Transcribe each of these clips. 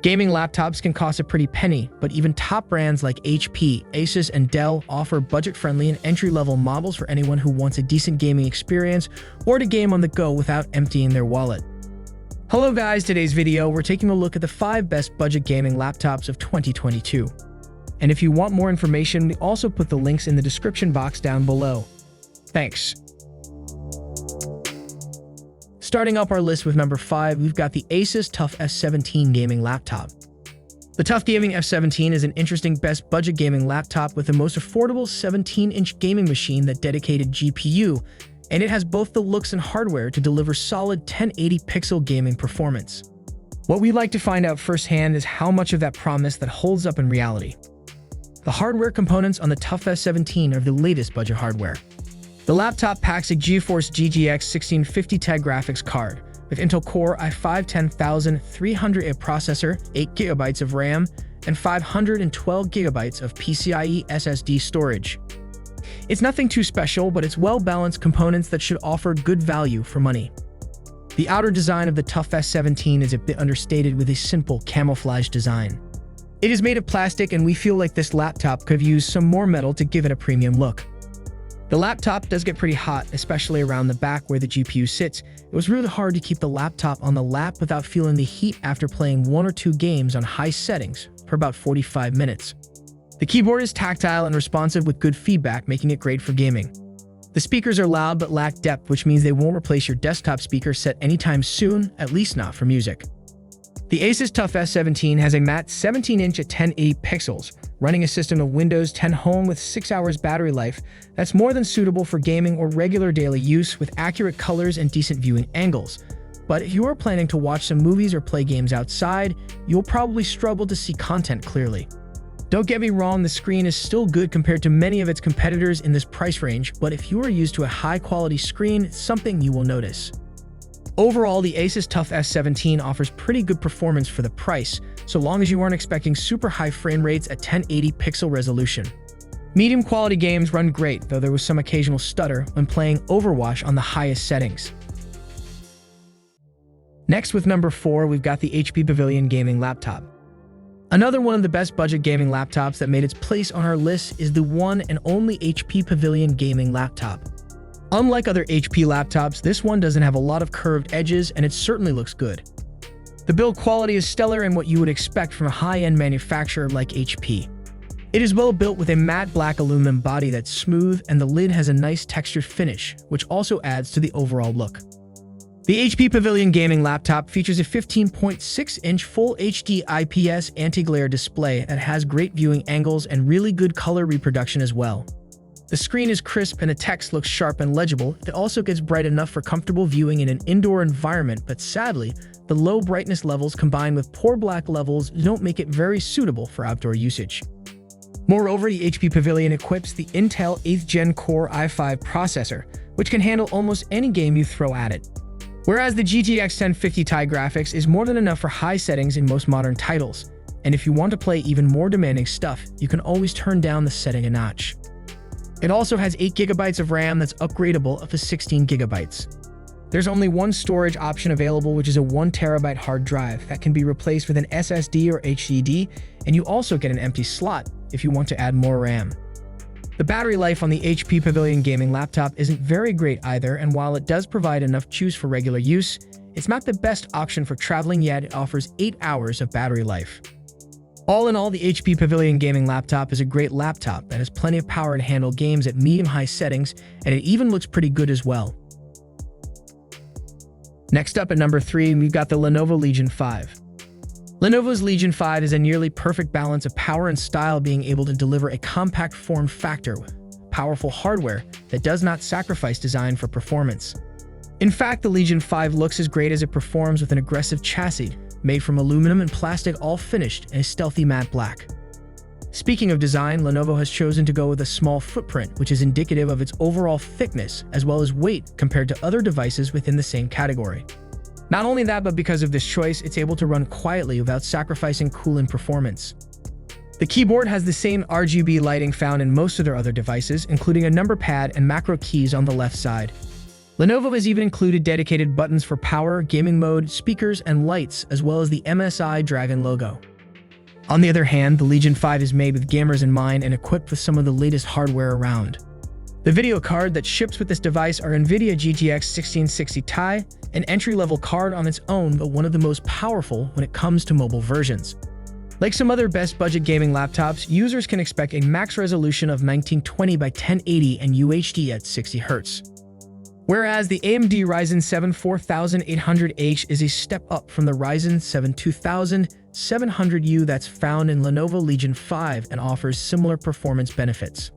Gaming laptops can cost a pretty penny, but even top brands like HP, Asus, and Dell offer budget-friendly and entry-level models for anyone who wants a decent gaming experience or to game on the go without emptying their wallet. Hello guys, today's video we're taking a look at the 5 best budget gaming laptops of 2022. And if you want more information, we also put the links in the description box down below. Thanks. Starting up our list with number 5, we've got the Asus TUF F17 gaming laptop. The TUF Gaming F17 is an interesting best budget gaming laptop with the most affordable 17-inch gaming machine that dedicated GPU, and it has both the looks and hardware to deliver solid 1080 pixel gaming performance. What we'd like to find out firsthand is how much of that promise that holds up in reality. The hardware components on the TUF F17 are the latest budget hardware. The laptop packs a GeForce GTX 1650 Ti graphics card with Intel Core i5-10300X processor, 8GB of RAM, and 512GB of PCIe SSD storage. It's nothing too special, but it's well-balanced components that should offer good value for money. The outer design of the TUF F17 is a bit understated with a simple camouflage design. It is made of plastic, and we feel like this laptop could have used some more metal to give it a premium look. The laptop does get pretty hot, especially around the back where the GPU sits. It was really hard to keep the laptop on the lap without feeling the heat after playing 1 or 2 games on high settings for about 45 minutes. The keyboard is tactile and responsive with good feedback, making it great for gaming. The speakers are loud but lack depth, which means they won't replace your desktop speaker set anytime soon, at least not for music. The Asus TUF F17 has a matte 17-inch at 1080 pixels, running a system of Windows 10 Home with 6 hours battery life that's more than suitable for gaming or regular daily use with accurate colors and decent viewing angles. But if you are planning to watch some movies or play games outside, you'll probably struggle to see content clearly. Don't get me wrong, the screen is still good compared to many of its competitors in this price range, but if you are used to a high-quality screen, it's something you will notice. Overall, the Asus TUF F17 offers pretty good performance for the price, so long as you aren't expecting super high frame rates at 1080 pixel resolution. Medium quality games run great, though there was some occasional stutter when playing Overwatch on the highest settings. Next, with number 4, we've got the HP Pavilion Gaming laptop. Another one of the best budget gaming laptops that made its place on our list is the one and only HP Pavilion Gaming laptop. Unlike other HP laptops, this one doesn't have a lot of curved edges, and it certainly looks good. The build quality is stellar and what you would expect from a high-end manufacturer like HP. It is well built with a matte black aluminum body that's smooth, and the lid has a nice textured finish, which also adds to the overall look. The HP Pavilion Gaming laptop features a 15.6-inch Full HD IPS anti-glare display that has great viewing angles and really good color reproduction as well. The screen is crisp and the text looks sharp and legible. It also gets bright enough for comfortable viewing in an indoor environment, but sadly, the low brightness levels combined with poor black levels don't make it very suitable for outdoor usage. Moreover, the HP Pavilion equips the Intel 8th Gen Core i5 processor, which can handle almost any game you throw at it. Whereas the GTX 1050 Ti graphics is more than enough for high settings in most modern titles, and if you want to play even more demanding stuff, you can always turn down the setting a notch. It also has 8GB of RAM that's upgradable up to 16GB. There's only one storage option available, which is a 1TB hard drive that can be replaced with an SSD or HDD, and you also get an empty slot if you want to add more RAM. The battery life on the HP Pavilion Gaming laptop isn't very great either, and while it does provide enough juice for regular use, it's not the best option for traveling, yet it offers 8 hours of battery life. All in all, the HP Pavilion Gaming laptop is a great laptop that has plenty of power to handle games at medium-high settings, and it even looks pretty good as well. Next up at number 3, we've got the Lenovo Legion 5. Lenovo's Legion 5 is a nearly perfect balance of power and style, being able to deliver a compact form factor with powerful hardware that does not sacrifice design for performance. In fact, the Legion 5 looks as great as it performs with an aggressive chassis made from aluminum and plastic, all finished in a stealthy matte black. Speaking of design, Lenovo has chosen to go with a small footprint, which is indicative of its overall thickness as well as weight compared to other devices within the same category. Not only that, but because of this choice, it's able to run quietly without sacrificing cooling performance. The keyboard has the same RGB lighting found in most of their other devices, including a number pad and macro keys on the left side. Lenovo has even included dedicated buttons for power, gaming mode, speakers, and lights, as well as the MSI Dragon logo. On the other hand, the Legion 5 is made with gamers in mind and equipped with some of the latest hardware around. The video card that ships with this device are NVIDIA GTX 1660 Ti, an entry-level card on its own, but one of the most powerful when it comes to mobile versions. Like some other best budget gaming laptops, users can expect a max resolution of 1920 by 1080 and UHD at 60 Hz. Whereas the AMD Ryzen 7 4800H is a step up from the Ryzen 7 2700U that's found in Lenovo Legion 5 and offers similar performance benefits.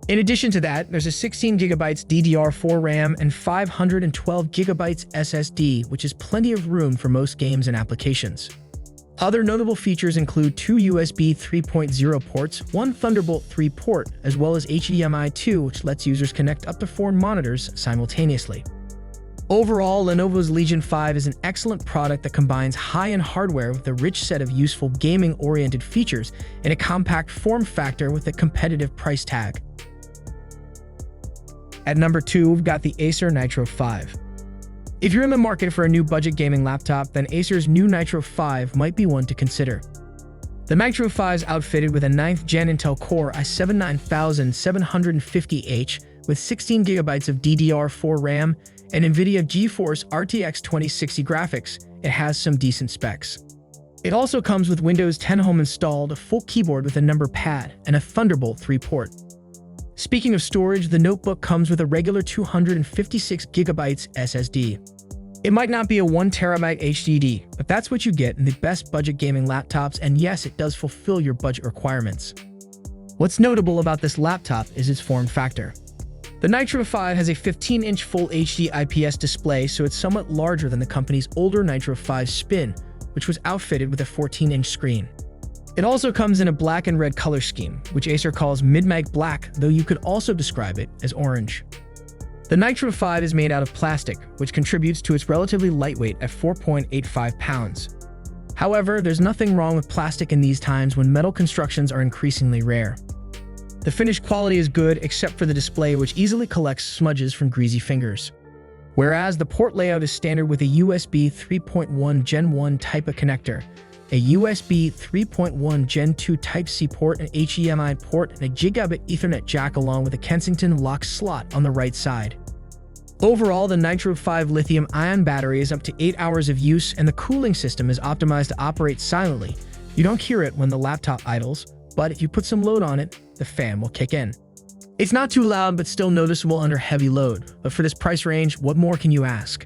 In addition to that, there's a 16GB DDR4 RAM and 512GB SSD, which is plenty of room for most games and applications. Other notable features include 2 USB 3.0 ports, 1 Thunderbolt 3 port, as well as HDMI 2, which lets users connect up to 4 monitors simultaneously. Overall, Lenovo's Legion 5 is an excellent product that combines high-end hardware with a rich set of useful gaming-oriented features in a compact form factor with a competitive price tag. At number 2, we've got the Acer Nitro 5. If you're in the market for a new budget gaming laptop, then Acer's new Nitro 5 might be one to consider. The Nitro 5 is outfitted with a 9th Gen Intel Core i7-9750H with 16GB of DDR4 RAM and NVIDIA GeForce RTX 2060 graphics. It has some decent specs. It also comes with Windows 10 Home installed, a full keyboard with a number pad, and a Thunderbolt 3 port. Speaking of storage, the notebook comes with a regular 256GB SSD. It might not be a 1TB HDD, but that's what you get in the best budget gaming laptops, and yes, it does fulfill your budget requirements. What's notable about this laptop is its form factor. The Nitro 5 has a 15-inch Full HD IPS display, so it's somewhat larger than the company's older Nitro 5 Spin, which was outfitted with a 14-inch screen. It also comes in a black and red color scheme, which Acer calls mid-mag black, though you could also describe it as orange. The Nitro 5 is made out of plastic, which contributes to its relatively lightweight at 4.85 pounds. However, there's nothing wrong with plastic in these times when metal constructions are increasingly rare. The finish quality is good except for the display, which easily collects smudges from greasy fingers. Whereas the port layout is standard with a USB 3.1 Gen 1 type of connector, a USB 3.1 Gen 2 Type-C port, an HDMI port, and a Gigabit Ethernet jack along with a Kensington lock slot on the right side. Overall, the Nitro 5 lithium-ion battery is up to 8 hours of use, and the cooling system is optimized to operate silently. You don't hear it when the laptop idles, but if you put some load on it, the fan will kick in. It's not too loud, but still noticeable under heavy load. But for this price range, what more can you ask?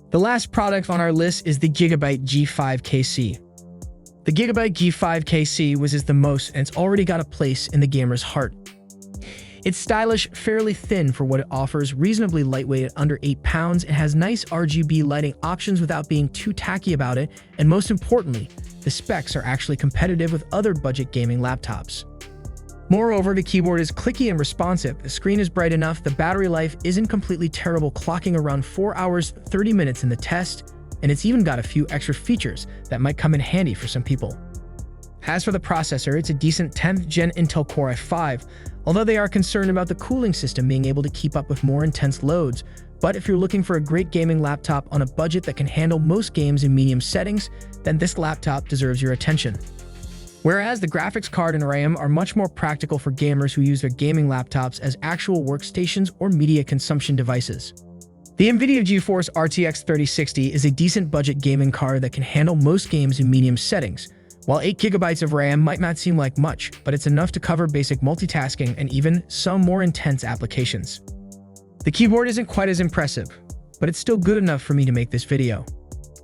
The last product on our list is the Gigabyte G5 KC. The Gigabyte G5 KC whizzes the most, and it's already got a place in the gamer's heart. It's stylish, fairly thin for what it offers, reasonably lightweight at under 8 pounds, and has nice RGB lighting options without being too tacky about it, and most importantly, the specs are actually competitive with other budget gaming laptops. Moreover, the keyboard is clicky and responsive, the screen is bright enough, the battery life isn't completely terrible, clocking around 4 hours 30 minutes in the test, and it's even got a few extra features that might come in handy for some people. As for the processor, it's a decent 10th Gen Intel Core i5, although they are concerned about the cooling system being able to keep up with more intense loads. But if you're looking for a great gaming laptop on a budget that can handle most games in medium settings, then this laptop deserves your attention. Whereas the graphics card and RAM are much more practical for gamers who use their gaming laptops as actual workstations or media consumption devices. The NVIDIA GeForce RTX 3060 is a decent budget gaming card that can handle most games in medium settings. While 8GB of RAM might not seem like much, but it's enough to cover basic multitasking and even some more intense applications. The keyboard isn't quite as impressive, but it's still good enough for me to make this video.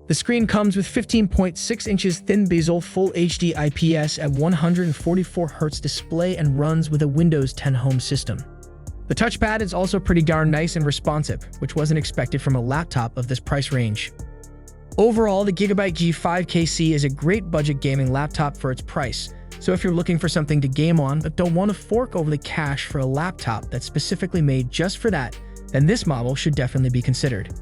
The screen comes with 15.6 inches thin bezel Full HD IPS at 144Hz display and runs with a Windows 10 Home system. The touchpad is also pretty darn nice and responsive, which wasn't expected from a laptop of this price range. Overall, the Gigabyte G5 KC is a great budget gaming laptop for its price, so if you're looking for something to game on but don't want to fork over the cash for a laptop that's specifically made just for that, then this model should definitely be considered.